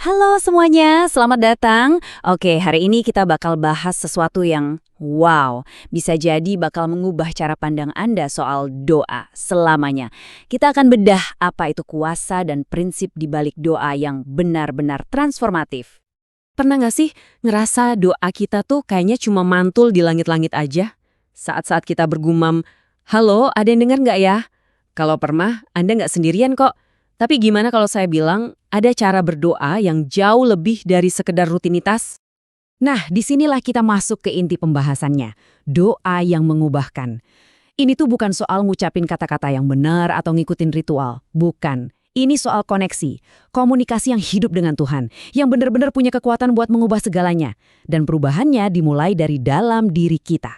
Halo semuanya, selamat datang. Oke, hari ini kita bakal bahas sesuatu yang wow, bisa jadi bakal mengubah cara pandang Anda soal doa selamanya. Kita akan bedah apa itu kuasa dan prinsip di balik doa yang benar-benar transformatif. Pernah nggak sih ngerasa doa kita tuh kayaknya cuma mantul di langit-langit aja? Saat-saat kita bergumam, halo ada yang dengar nggak ya? Kalau pernah, Anda nggak sendirian kok. Tapi gimana kalau saya bilang, ada cara berdoa yang jauh lebih dari sekedar rutinitas? Nah, disinilah kita masuk ke inti pembahasannya, doa yang mengubahkan. Ini tuh bukan soal ngucapin kata-kata yang benar atau ngikutin ritual, bukan. Ini soal koneksi, komunikasi yang hidup dengan Tuhan, yang benar-benar punya kekuatan buat mengubah segalanya. Dan perubahannya dimulai dari dalam diri kita.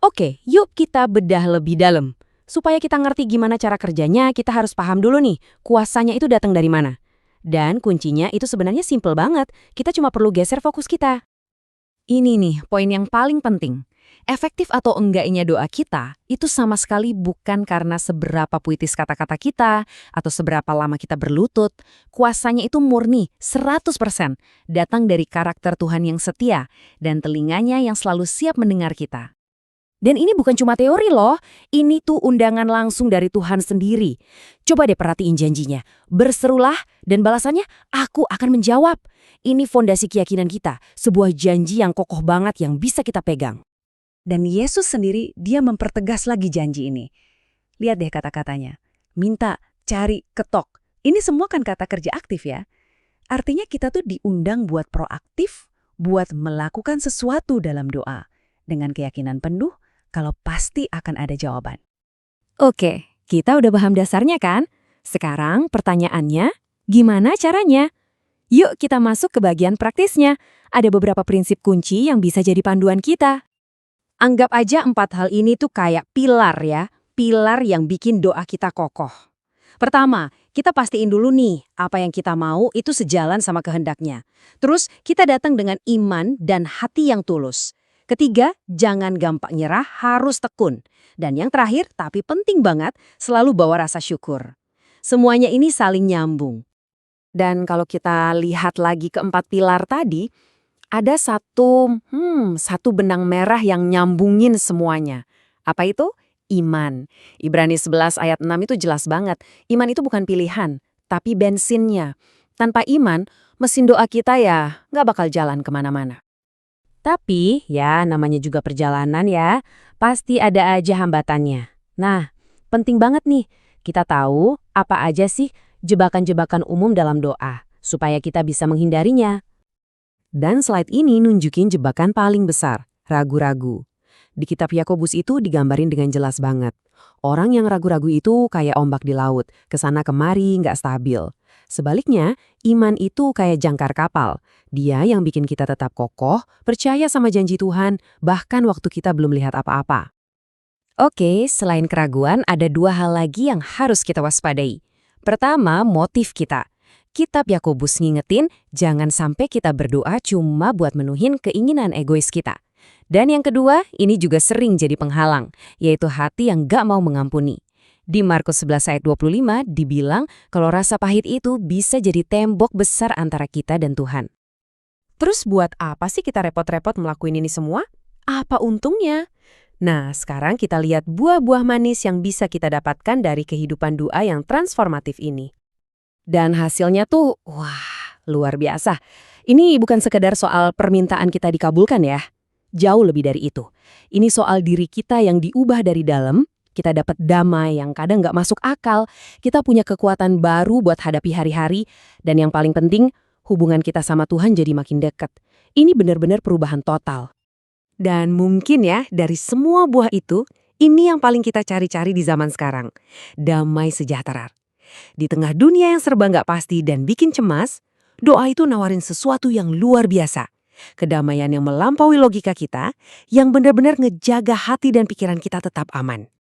Oke, yuk kita bedah lebih dalam. Supaya kita ngerti gimana cara kerjanya, kita harus paham dulu nih, kuasanya itu datang dari mana. Dan kuncinya itu sebenarnya simple banget, kita cuma perlu geser fokus kita. Ini nih, poin yang paling penting. Efektif atau enggaknya doa kita, itu sama sekali bukan karena seberapa puitis kata-kata kita, atau seberapa lama kita berlutut. Kuasanya itu murni, 100%, datang dari karakter Tuhan yang setia, dan telinganya yang selalu siap mendengar kita. Dan ini bukan cuma teori loh, ini tuh undangan langsung dari Tuhan sendiri. Coba deh perhatiin janjinya. Berserulah dan balasannya, aku akan menjawab. Ini fondasi keyakinan kita, sebuah janji yang kokoh banget yang bisa kita pegang. Dan Yesus sendiri, dia mempertegas lagi janji ini. Lihat deh kata-katanya. Minta, cari, ketok. Ini semua kan kata kerja aktif ya. Artinya kita tuh diundang buat proaktif, buat melakukan sesuatu dalam doa. Dengan keyakinan penuh, kalau pasti akan ada jawaban. Oke, kita udah paham dasarnya kan? Sekarang pertanyaannya, gimana caranya? Yuk kita masuk ke bagian praktisnya. Ada beberapa prinsip kunci yang bisa jadi panduan kita. Anggap aja 4 hal ini tuh kayak pilar ya, pilar yang bikin doa kita kokoh. Pertama, kita pastiin dulu nih, apa yang kita mau itu sejalan sama kehendaknya. Terus, kita datang dengan iman dan hati yang tulus. Ketiga, jangan gampang nyerah, harus tekun. Dan yang terakhir, tapi penting banget, selalu bawa rasa syukur. Semuanya ini saling nyambung. Dan kalau kita lihat lagi keempat pilar tadi, ada satu benang merah yang nyambungin semuanya. Apa itu? Iman. Ibrani 11 ayat 6 itu jelas banget. Iman itu bukan pilihan, tapi bensinnya. Tanpa iman, mesin doa kita ya nggak bakal jalan kemana-mana. Tapi, ya namanya juga perjalanan ya, pasti ada aja hambatannya. Nah, penting banget nih, kita tahu apa aja sih jebakan-jebakan umum dalam doa, supaya kita bisa menghindarinya. Dan slide ini nunjukin jebakan paling besar, ragu-ragu. Di kitab Yakobus itu digambarin dengan jelas banget. Orang yang ragu-ragu itu kayak ombak di laut, kesana kemari nggak stabil. Sebaliknya, iman itu kayak jangkar kapal. Dia yang bikin kita tetap kokoh, percaya sama janji Tuhan, bahkan waktu kita belum lihat apa-apa. Oke, selain keraguan, ada 2 hal lagi yang harus kita waspadai. Pertama, motif kita. Kitab Yakobus ngingetin, jangan sampai kita berdoa cuma buat menuhin keinginan egois kita. Dan yang kedua, ini juga sering jadi penghalang, yaitu hati yang gak mau mengampuni. Di Markus 11 ayat 25 dibilang kalau rasa pahit itu bisa jadi tembok besar antara kita dan Tuhan. Terus buat apa sih kita repot-repot melakukan ini semua? Apa untungnya? Nah, sekarang kita lihat buah-buah manis yang bisa kita dapatkan dari kehidupan doa yang transformatif ini. Dan hasilnya tuh, wah, luar biasa. Ini bukan sekedar soal permintaan kita dikabulkan ya. Jauh lebih dari itu. Ini soal diri kita yang diubah dari dalam, kita dapat damai yang kadang nggak masuk akal, kita punya kekuatan baru buat hadapi hari-hari, dan yang paling penting, hubungan kita sama Tuhan jadi makin dekat. Ini benar-benar perubahan total. Dan mungkin ya, dari semua buah itu, ini yang paling kita cari-cari di zaman sekarang. Damai sejahtera. Di tengah dunia yang serba nggak pasti dan bikin cemas, doa itu nawarin sesuatu yang luar biasa. Kedamaian yang melampaui logika kita, yang benar-benar ngejaga hati dan pikiran kita tetap aman.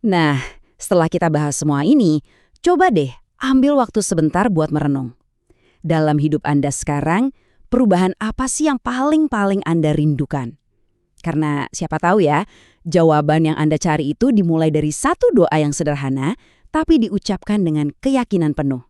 Nah, setelah kita bahas semua ini, coba deh ambil waktu sebentar buat merenung. Dalam hidup Anda sekarang, perubahan apa sih yang paling Anda rindukan? Karena siapa tahu ya, jawaban yang Anda cari itu dimulai dari satu doa yang sederhana, tapi diucapkan dengan keyakinan penuh.